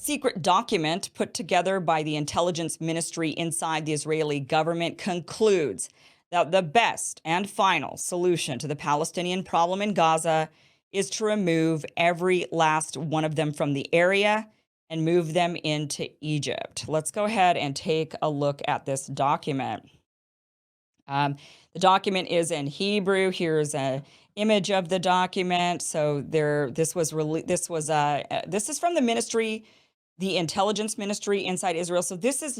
secret document put together by the intelligence ministry inside the Israeli government concludes that the best and final solution to the Palestinian problem in Gaza is to remove every last one of them from the area and move them into Egypt. Let's go ahead and take a look at this document. The document is in Hebrew. Here's an image of the document. So this is from the ministry, the intelligence ministry inside Israel. So this is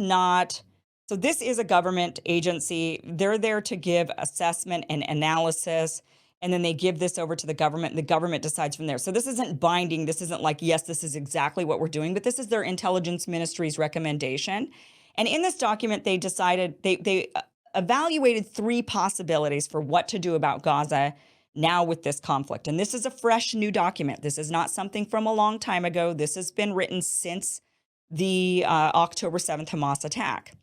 a government agency. They're there to give assessment and analysis, and then they give this over to the government, and the government decides from there. So this isn't binding. This isn't like, yes, this is exactly what we're doing, but this is their intelligence ministry's recommendation. And in this document, they decided, they evaluated three possibilities for what to do about Gaza now with this conflict. And this is a fresh new document. This is not something from a long time ago. This has been written since the October 7th Hamas attack.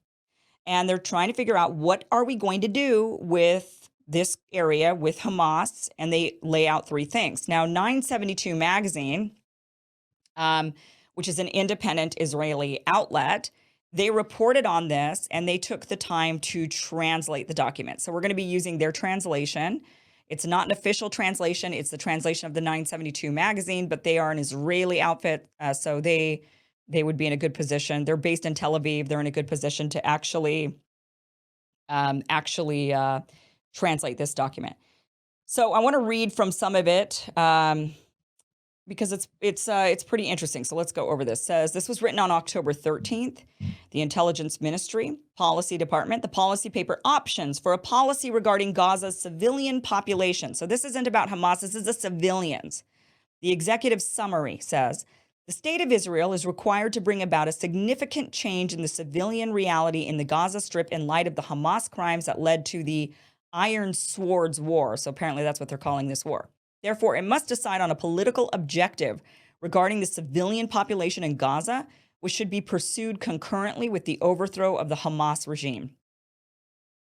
And they're trying to figure out, what are we going to do with this area with Hamas? And they lay out three things. Now, 972 magazine, which is an independent Israeli outlet, they reported on this, and they took the time to translate the document. So we're going to be using their translation. It's not an official translation. It's the translation of the 972 magazine, but they are an Israeli outfit, so they would be in a good position. They're based in Tel Aviv. They're in a good position to actually translate this document. So I want to read from some of it, because it's pretty interesting. So let's go over this. It says, this was written on October 13th. The Intelligence Ministry, Policy Department, the policy paper Options for a Policy Regarding Gaza's Civilian Population. So this isn't about Hamas. This is the civilians. The executive summary says, the state of Israel is required to bring about a significant change in the civilian reality in the Gaza Strip in light of the Hamas crimes that led to the Iron Swords War. So apparently that's what they're calling this war. Therefore, it must decide on a political objective regarding the civilian population in Gaza, which should be pursued concurrently with the overthrow of the Hamas regime.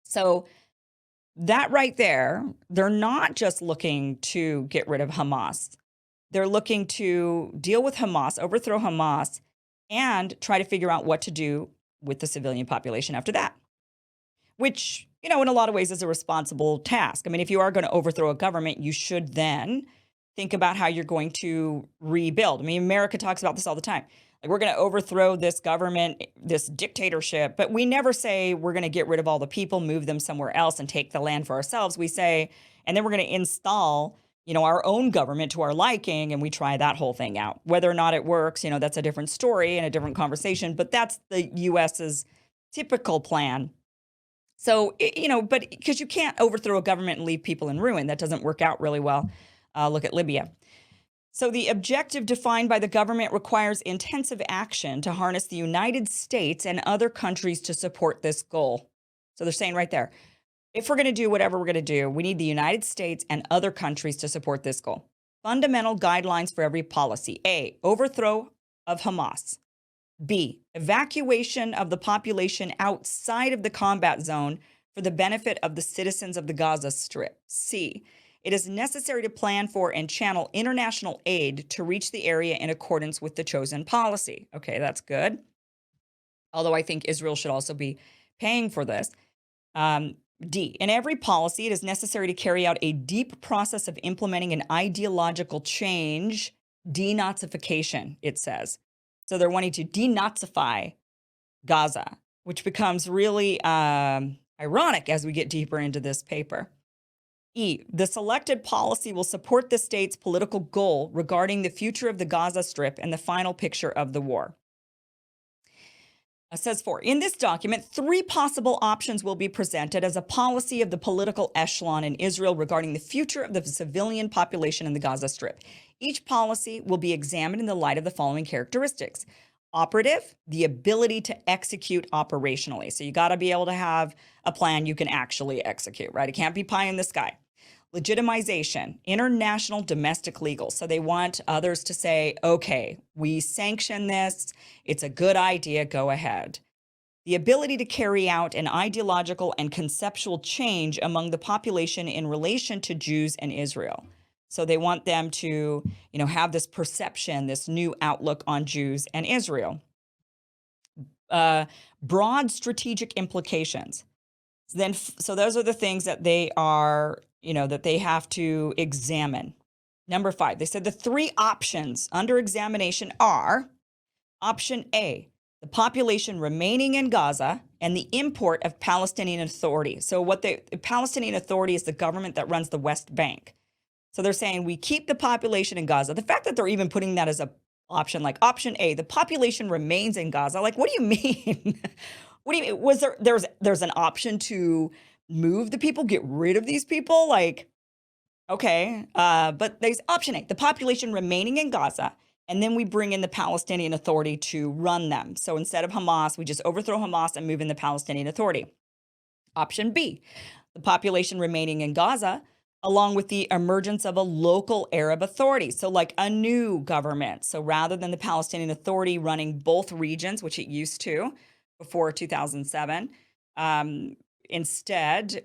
So that right there, they're not just looking to get rid of Hamas. They're looking to deal with Hamas, overthrow Hamas, and try to figure out what to do with the civilian population after that, which, in a lot of ways is a responsible task. I mean, if you are going to overthrow a government, you should then think about how you're going to rebuild. I mean, America talks about this all the time. Like, we're going to overthrow this government, this dictatorship, but we never say we're going to get rid of all the people, move them somewhere else, and take the land for ourselves. We say, and then we're going to install, our own government to our liking, and we try that whole thing out. Whether or not it works, that's a different story and a different conversation, but that's the U.S.'s typical plan. So, but because you can't overthrow a government and leave people in ruin. That doesn't work out really well. Look at Libya. So the objective defined by the government requires intensive action to harness the United States and other countries to support this goal. So they're saying right there, if we're going to do whatever we're going to do, we need the United States and other countries to support this goal. Fundamental guidelines for every policy. A, overthrow of Hamas. B, evacuation of the population outside of the combat zone for the benefit of the citizens of the Gaza Strip. C, it is necessary to plan for and channel international aid to reach the area in accordance with the chosen policy. Okay, that's good. Although I think Israel should also be paying for this. D, in every policy, it is necessary to carry out a deep process of implementing an ideological change, denazification, it says. So they're wanting to denazify Gaza, which becomes really ironic as we get deeper into this paper. E, the selected policy will support the state's political goal regarding the future of the Gaza Strip and the final picture of the war. Says 4, in this document, 3 possible options will be presented as a policy of the political echelon in Israel regarding the future of the civilian population in the Gaza Strip. Each policy will be examined in the light of the following characteristics. Operative, the ability to execute operationally. So you got to be able to have a plan you can actually execute, right? It can't be pie in the sky. Legitimization, international domestic legal. So they want others to say, okay, we sanction this. It's a good idea. Go ahead. The ability to carry out an ideological and conceptual change among the population in relation to Jews and Israel. So they want them to, have this perception, this new outlook on Jews and Israel. Broad strategic implications. So those are the things that they are, that they have to examine. Number 5, they said the 3 options under examination are option A, the population remaining in Gaza and the import of Palestinian Authority. So the Palestinian Authority is the government that runs the West Bank. So they're saying we keep the population in Gaza. The fact that they're even putting that as a option, like option A, the population remains in Gaza. Like, what do you mean? What do you mean? Was there's an option to move the people, get rid of these people? Like, okay. But there's option A, the population remaining in Gaza, and then we bring in the Palestinian Authority to run them. So instead of Hamas, we just overthrow Hamas and move in the Palestinian Authority. Option B, the population remaining in Gaza, along with the emergence of a local Arab authority. So like a new government. So rather than the Palestinian Authority running both regions, which it used to before 2007, instead,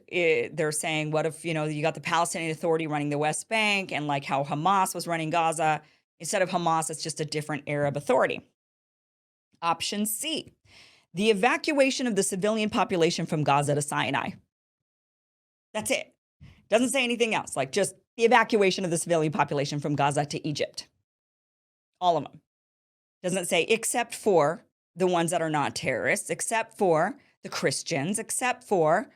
they're saying, what if, you got the Palestinian Authority running the West Bank and like how Hamas was running Gaza, instead of Hamas, it's just a different Arab authority. Option C, the evacuation of the civilian population from Gaza to Sinai. That's it. Doesn't say anything else, like just the evacuation of the civilian population from Gaza to Egypt. All of them. Doesn't say except for the ones that are not terrorists, except for the Christians, except for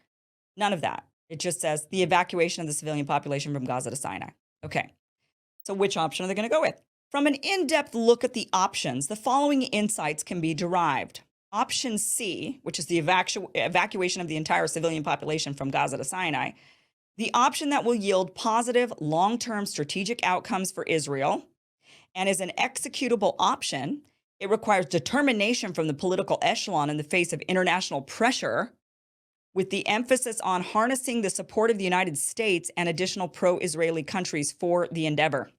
none of that. It just says the evacuation of the civilian population from Gaza to Sinai. Okay. So which option are they going to go with? From an in-depth look at the options, the following insights can be derived. Option C, which is the evacuation of the entire civilian population from Gaza to Sinai, the option that will yield positive long-term strategic outcomes for Israel and is an executable option. It requires determination from the political echelon in the face of international pressure, with the emphasis on harnessing the support of the United States and additional pro-Israeli countries for the endeavor.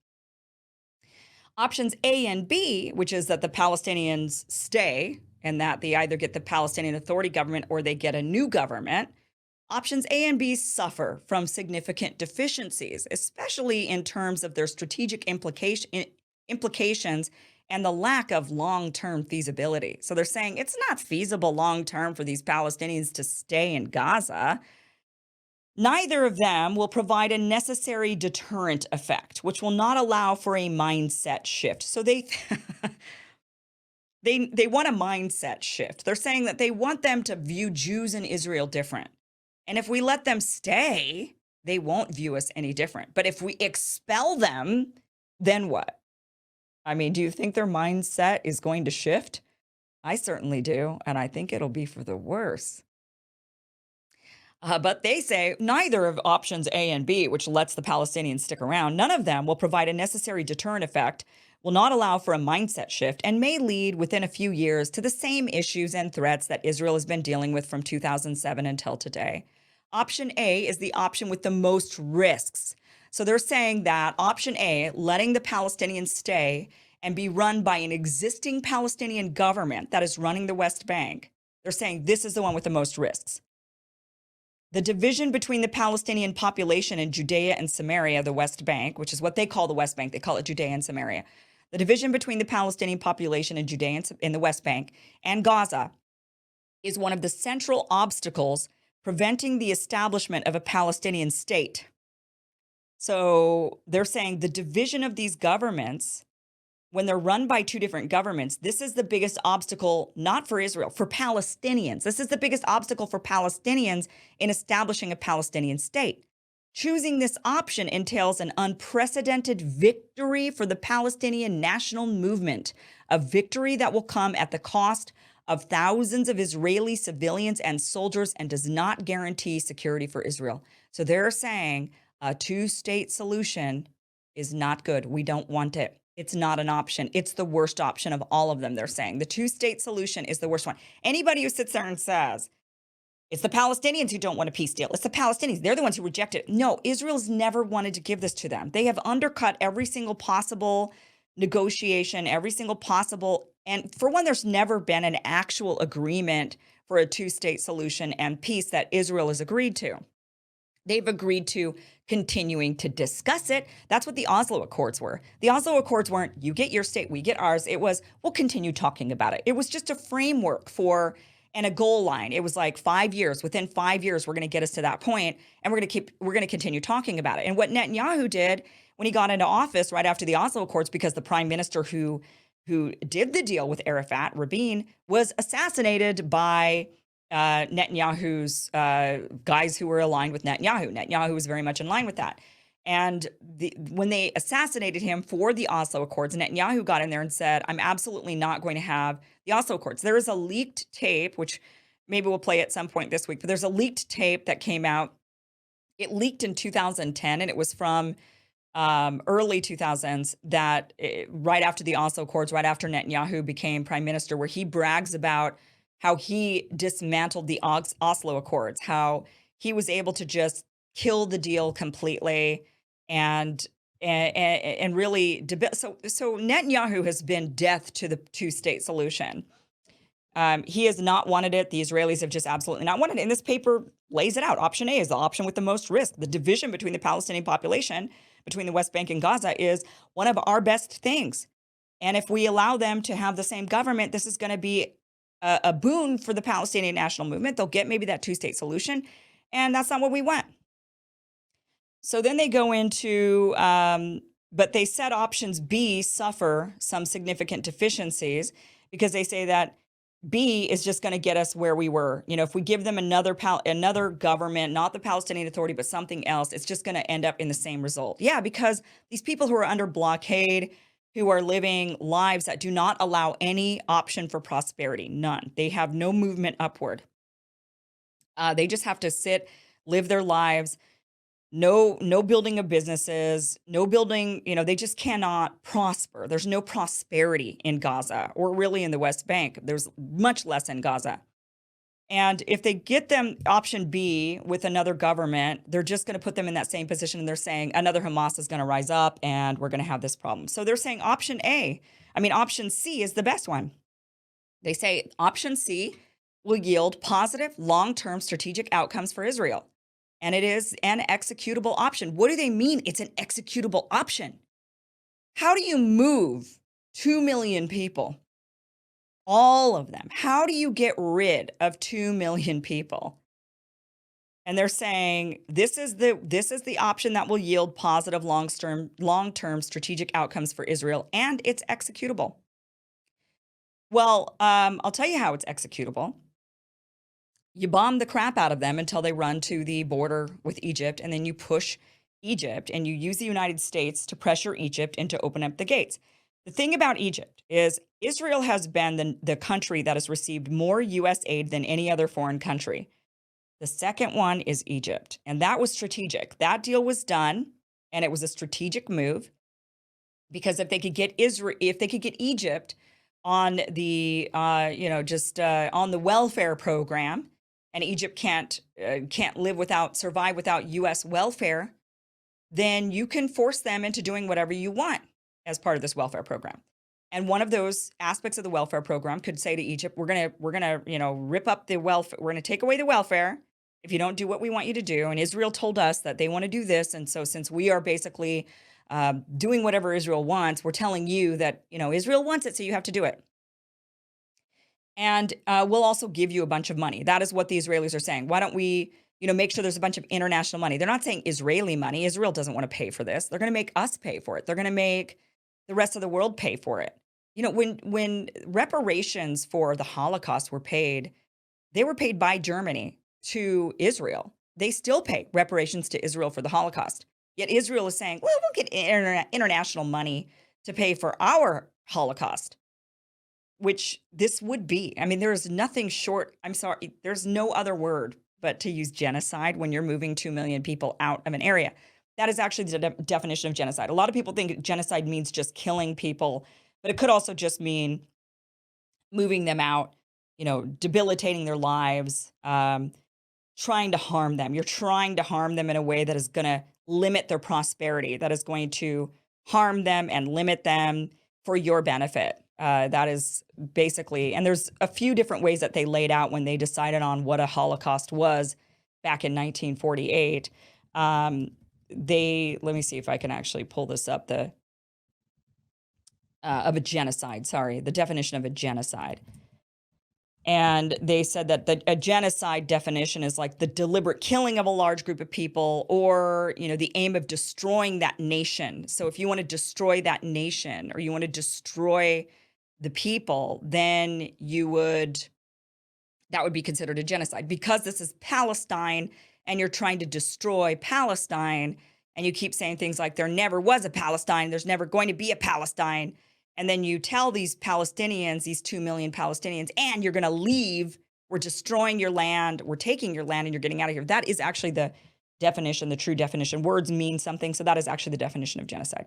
Options A and B, which is that the Palestinians stay and that they either get the Palestinian Authority government or they get a new government. Options A and B suffer from significant deficiencies, especially in terms of their strategic implications and the lack of long-term feasibility. So they're saying it's not feasible long-term for these Palestinians to stay in Gaza. Neither of them will provide a necessary deterrent effect, which will not allow for a mindset shift. So they want a mindset shift. They're saying that they want them to view Jews in Israel different. And if we let them stay, they won't view us any different. But if we expel them, then what? I mean, do you think their mindset is going to shift? I certainly do, and I think it'll be for the worse. But they say neither of options A and B, which lets the Palestinians stick around, none of them will provide a necessary deterrent effect, will not allow for a mindset shift, and may lead within a few years to the same issues and threats that Israel has been dealing with from 2007 until today. Option A is the option with the most risks. So they're saying that option A, letting the Palestinians stay and be run by an existing Palestinian government that is running the West Bank, they're saying this is the one with the most risks. The division between the Palestinian population in Judea and Samaria, the West Bank, which is what they call the West Bank, they call it Judea and Samaria. The division between the Palestinian population in Judea and in the West Bank and Gaza is one of the central obstacles preventing the establishment of a Palestinian state. So they're saying the division of these governments, when they're run by two different governments, this is the biggest obstacle, not for Israel, for Palestinians. This is the biggest obstacle for Palestinians in establishing a Palestinian state. Choosing this option entails an unprecedented victory for the Palestinian national movement, a victory that will come at the cost of thousands of Israeli civilians and soldiers and does not guarantee security for Israel. So they're saying a two-state solution is not good. We don't want it. It's not an option. It's the worst option of all of them, they're saying. The two-state solution is the worst one. Anybody who sits there and says, it's the Palestinians who don't want a peace deal. It's the Palestinians. They're the ones who reject it. No, Israel's never wanted to give this to them. They have undercut every single possible negotiation, every single possible. And for one, there's never been an actual agreement for a two-state solution and peace that Israel has agreed to. They've agreed to continuing to discuss it. That's what the Oslo Accords were. The Oslo Accords weren't, you get your state, we get ours. It was, we'll continue talking about it. It was just a framework for, and a goal line. It was like 5 years. Within 5 years, we're going to get us to that point, and we're going to continue talking about it. And what Netanyahu did when he got into office right after the Oslo Accords, because the prime minister who did the deal with Arafat, Rabin, was assassinated by Netanyahu's guys who were aligned with Netanyahu. Netanyahu was very much in line with that. And when they assassinated him for the Oslo Accords, Netanyahu got in there and said, I'm absolutely not going to have the Oslo Accords. There is a leaked tape, which maybe we'll play at some point this week, but there's a leaked tape that came out. It leaked in 2010, and it was from early 2000s, that right after the Oslo Accords, right after Netanyahu became prime minister, where he brags about how he dismantled the Oslo Accords, how he was able to just kill the deal completely and really so Netanyahu has been death to the two-state solution. He has not wanted it. The Israelis have just absolutely not wanted it. And this paper lays it out. Option A is the option with the most risk. The division between the Palestinian population, between the West Bank and Gaza, is one of our best things. And if we allow them to have the same government, this is going to be a boon for the Palestinian national movement. They'll get maybe that two-state solution, and that's not what we want. So then they go into, but they said options B suffer some significant deficiencies, because they say that B is just going to get us where we were. You know, if we give them another government, not the Palestinian Authority, but something else, it's just going to end up in the same result. Yeah, because these people who are under blockade, who are living lives that do not allow any option for prosperity, none. They have no movement upward. They just have to sit, live their lives. No building of businesses, no building, they just cannot prosper. There's no prosperity in Gaza, or really in the West Bank. There's much less in Gaza. And if they get them option B with another government, they're just going to put them in that same position. And they're saying another Hamas is going to rise up and we're going to have this problem. So they're saying option C is the best one. They say option C will yield positive long-term strategic outcomes for Israel. And it is an executable option. What do they mean it's an executable option? How do you move 2 million people? All of them. How do you get rid of 2 million people? And they're saying this is the option that will yield positive long-term strategic outcomes for Israel, and it's executable. Well, I'll tell you how it's executable. You bomb the crap out of them until they run to the border with Egypt, and then you push Egypt, and you use the United States to pressure Egypt into open up the gates. The thing about Egypt is Israel has been the country that has received more U.S. aid than any other foreign country. The second one is Egypt, and that was strategic. That deal was done, and it was a strategic move, because if they could get Egypt on the on the welfare program, and Egypt can't survive without U.S. welfare, then you can force them into doing whatever you want as part of this welfare program. And one of those aspects of the welfare program could say to Egypt, we're gonna rip up the welfare. We're gonna take away the welfare if you don't do what we want you to do. And Israel told us that they want to do this, and so since we are basically doing whatever Israel wants, we're telling you that Israel wants it, so you have to do it. And we'll also give you a bunch of money. That is what the Israelis are saying. Why don't we, make sure there's a bunch of international money? They're not saying Israeli money. Israel doesn't want to pay for this. They're going to make us pay for it. They're going to make the rest of the world pay for it. When reparations for the Holocaust were paid, they were paid by Germany to Israel. They still pay reparations to Israel for the Holocaust. Yet Israel is saying, well, we'll get international money to pay for our Holocaust, which this would be. I mean, there is nothing short. I'm sorry. There's no other word but to use genocide when you're moving 2 million people out of an area. That is actually the definition of genocide. A lot of people think genocide means just killing people, but it could also just mean moving them out, debilitating their lives, trying to harm them. You're trying to harm them in a way that is going to limit their prosperity, that is going to harm them and limit them for your benefit. That is basically, and there's a few different ways that they laid out when they decided on what a Holocaust was back in 1948. Let me see if I can actually pull this up, of a genocide, sorry, the definition of a genocide. And they said that a genocide definition is like the deliberate killing of a large group of people, or, the aim of destroying that nation. So if you want to destroy that nation, or you want to destroy the people, then that would be considered a genocide. Because this is Palestine and you're trying to destroy Palestine, and you keep saying things like there never was a Palestine, there's never going to be a Palestine. And then you tell these Palestinians, these 2 million Palestinians, and you're going to leave. We're destroying your land. We're taking your land and you're getting out of here. That is actually the definition, the true definition. Words mean something. So that is actually the definition of genocide.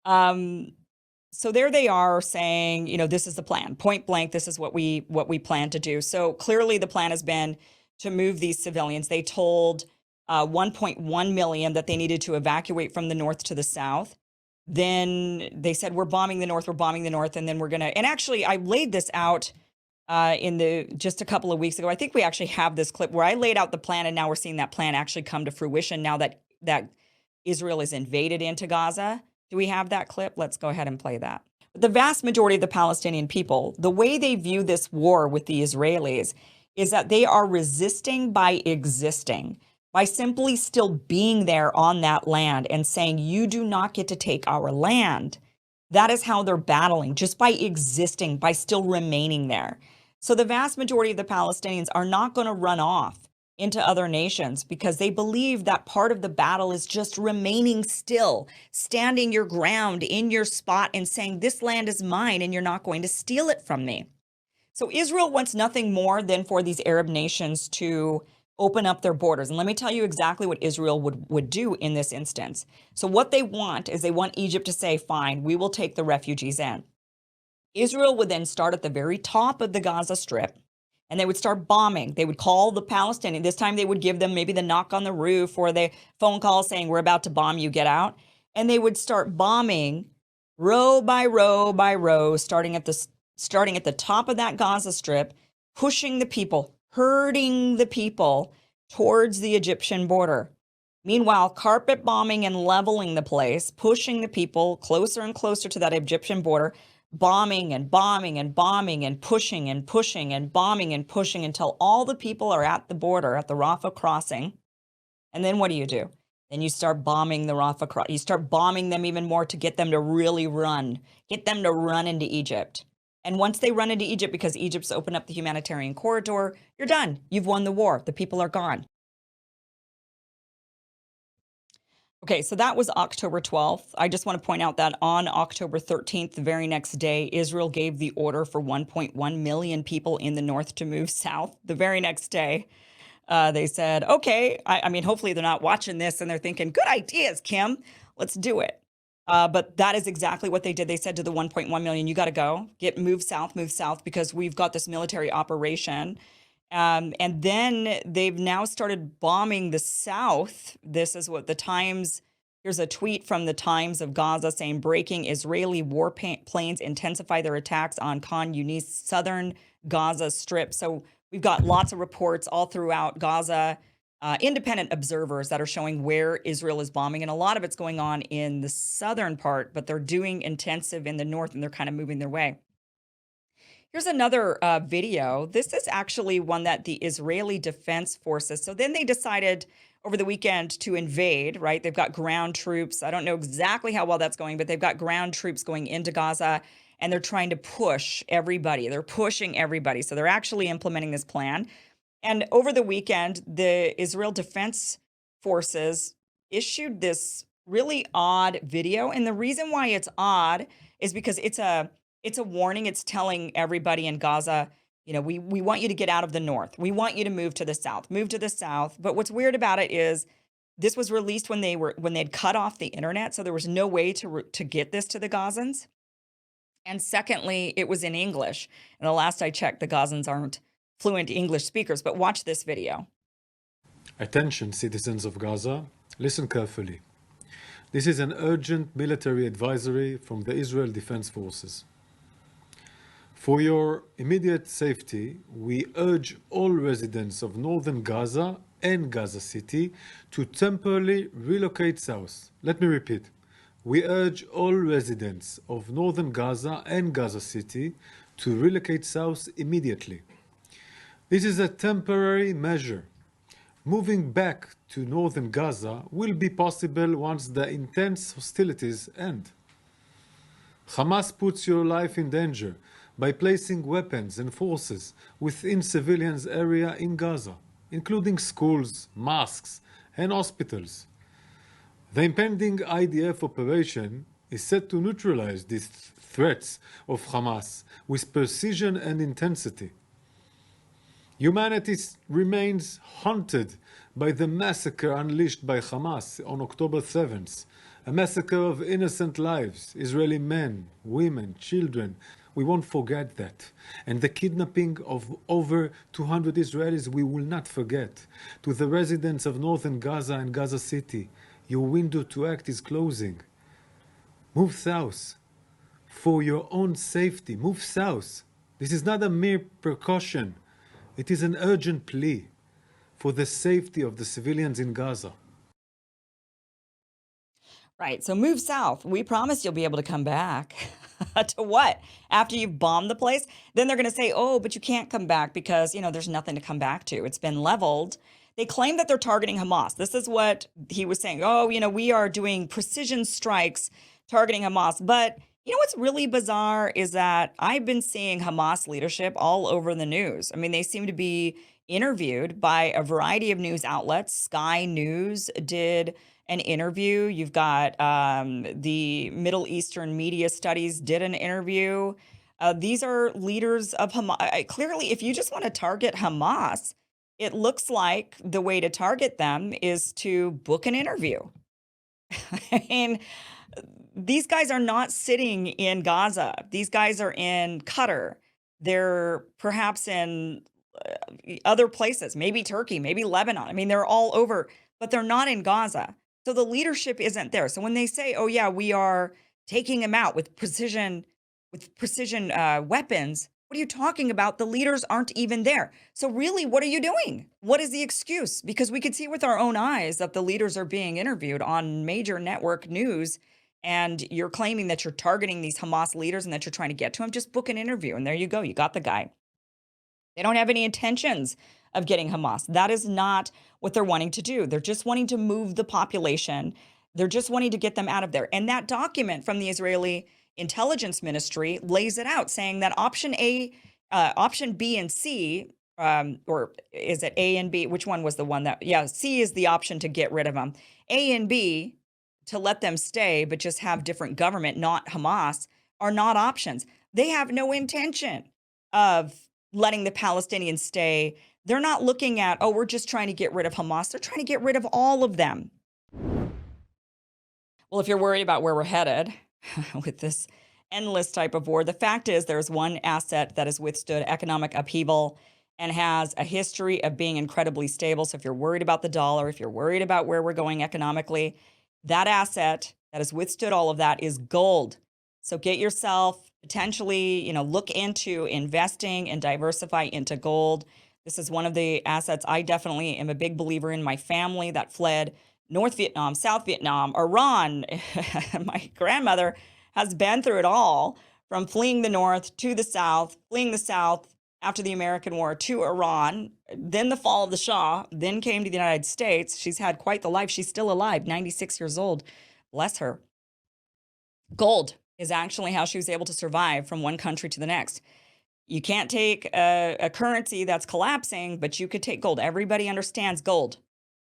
So there they are saying, this is the plan. Point blank, this is what we plan to do. So clearly the plan has been to move these civilians. They told 1.1 million that they needed to evacuate from the north to the south. Then they said, we're bombing the north, and then we're going to, and actually I laid this out just a couple of weeks ago. I think we actually have this clip where I laid out the plan, and now we're seeing that plan actually come to fruition now that Israel is invaded into Gaza. Do we have that clip? Let's go ahead and play that. The vast majority of the Palestinian people, the way they view this war with the Israelis is that they are resisting by existing, by simply still being there on that land and saying, you do not get to take our land. That is how they're battling, just by existing, by still remaining there. So the vast majority of the Palestinians are not going to run off into other nations because they believe that part of the battle is just remaining still, standing your ground in your spot and saying, this land is mine and you're not going to steal it from me. So Israel wants nothing more than for these Arab nations to open up their borders. And let me tell you exactly what Israel would do in this instance. So what they want is they want Egypt to say, fine, we will take the refugees in. Israel would then start at the very top of the Gaza Strip, and they would start bombing. They would call the Palestinians. This time they would give them maybe the knock on the roof or the phone call saying, we're about to bomb you, get out. And they would start bombing row by row by row, starting at the top of that Gaza Strip, pushing the people, herding the people towards the Egyptian border. Meanwhile, carpet bombing and leveling the place, pushing the people closer and closer to that Egyptian border, bombing and bombing and bombing and pushing and pushing and bombing and pushing until all the people are at the border, at the Rafah crossing. And then what do? Then you start bombing the Rafah crossing. You start bombing them even more to get them to really run, get them to run into Egypt. And once they run into Egypt, because Egypt's opened up the humanitarian corridor, you're done. You've won the war. The people are gone. Okay, so that was October 12th. I just want to point out that on October 13th, the very next day, Israel gave the order for 1.1 million people in the north to move south. The very next day, they said, okay, I mean, hopefully they're not watching this and they're thinking, good ideas, Kim, let's do it. But that is exactly what they did. They said to the 1.1 million, you got to go, move south, because we've got this military operation. And then they've now started bombing the south. This is what the Times, here's a tweet from the Times of Gaza saying, breaking Israeli warplanes intensify their attacks on Khan Yunis southern Gaza Strip. So we've got lots of reports all throughout Gaza, independent observers that are showing where Israel is bombing. And a lot of it's going on in the southern part, but they're doing intensive in the north and they're kind of moving their way. Here's another video. This is actually one that the Israeli Defense Forces, so then they decided over the weekend to invade, right? They've got ground troops. I don't know exactly how well that's going, but they've got ground troops going into Gaza and they're trying to push everybody. They're pushing everybody. So they're actually implementing this plan. And over the weekend, the Israel Defense Forces issued this really odd video. And the reason why it's odd is because it's a warning. It's telling everybody in Gaza, we want you to get out of the north. We want you to move to the south. Move to the south. But what's weird about it is this was released when they'd cut off the internet, so there was no way to get this to the Gazans. And secondly, it was in English. And the last I checked, the Gazans aren't fluent English speakers. But watch this video. Attention, citizens of Gaza, listen carefully. This is an urgent military advisory from the Israel Defense Forces. For your immediate safety, we urge all residents of northern Gaza and Gaza City to temporarily relocate south. Let me repeat. We urge all residents of northern Gaza and Gaza City to relocate south immediately. This is a temporary measure. Moving back to northern Gaza will be possible once the intense hostilities end. Hamas puts your life in danger by placing weapons and forces within civilians' area in Gaza, including schools, mosques, and hospitals. The impending IDF operation is set to neutralize these threats of Hamas with precision and intensity. Humanity remains haunted by the massacre unleashed by Hamas on October 7th, a massacre of innocent lives, Israeli men, women, children. We won't forget that. And the kidnapping of over 200 Israelis we will not forget. To the residents of northern Gaza and Gaza City, your window to act is closing. Move south. For your own safety, move south. This is not a mere precaution. It is an urgent plea for the safety of the civilians in Gaza. Right. So move south. We promise you'll be able to come back. To what? After you've bombed the place? Then they're going to say, oh, but you can't come back because, there's nothing to come back to. It's been leveled. They claim that they're targeting Hamas. This is what he was saying. Oh, we are doing precision strikes targeting Hamas. But what's really bizarre is that I've been seeing Hamas leadership all over the news. I mean, they seem to be interviewed by a variety of news outlets. Sky News did an interview. You've got the Middle Eastern Media Studies did an interview. These are leaders of Hamas. Clearly, if you just want to target Hamas, it looks like the way to target them is to book an interview. I mean, these guys are not sitting in Gaza. These guys are in Qatar. They're perhaps in other places, maybe Turkey, maybe Lebanon. I mean, they're all over, but they're not in Gaza. So the leadership isn't there. So when they say, oh, yeah, we are taking them out with precision weapons, what are you talking about? The leaders aren't even there. So really, what are you doing? What is the excuse? Because we could see with our own eyes that the leaders are being interviewed on major network news, and you're claiming that you're targeting these Hamas leaders and that you're trying to get to them. Just book an interview, and there you go. You got the guy. They don't have any intentions of getting Hamas. That is not what they're wanting to do. They're just wanting to move the population. They're just wanting to get them out of there. And that document from the Israeli Intelligence Ministry lays it out, saying that option B, and C, or is it A and B? Which one was the one that, C is the option to get rid of them. A and B, to let them stay, but just have different government, not Hamas, are not options. They have no intention of letting the Palestinians stay. They're not looking at, oh, we're just trying to get rid of Hamas. They're trying to get rid of all of them. Well, if you're worried about where we're headed with this endless type of war, the fact is there's one asset that has withstood economic upheaval and has a history of being incredibly stable. So if you're worried about the dollar, if you're worried about where we're going economically, that asset that has withstood all of that is gold. So get yourself potentially, look into investing and diversify into gold. This is one of the assets I definitely am a big believer in. My family that fled North Vietnam, South Vietnam, Iran. My grandmother has been through it all, from fleeing the North to the South, fleeing the South after the American War to Iran, then the fall of the Shah, then came to the United States. She's had quite the life. She's still alive, 96 years old. Bless her. Gold is actually how she was able to survive from one country to the next. You can't take a currency that's collapsing, but you could take gold. Everybody understands gold.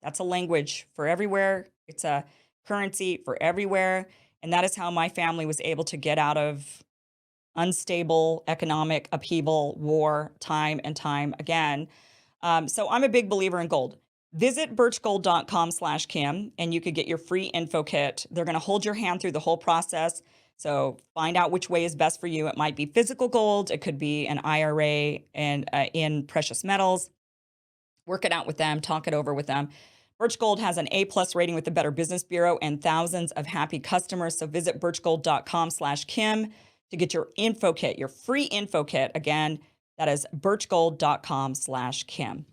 That's a language for everywhere. It's a currency for everywhere. And that is how my family was able to get out of unstable economic upheaval, war, time and time again. So I'm a big believer in gold. Visit birchgold.com/Kim and you could get your free info kit. They're going to hold your hand through the whole process. So find out which way is best for you. It might be physical gold. It could be an IRA and in precious metals. Work it out with them. Talk it over with them. Birch Gold has an A+ rating with the Better Business Bureau and thousands of happy customers. So visit birchgold.com/Kim to get your info kit, your free info kit. Again, that is birchgold.com/Kim.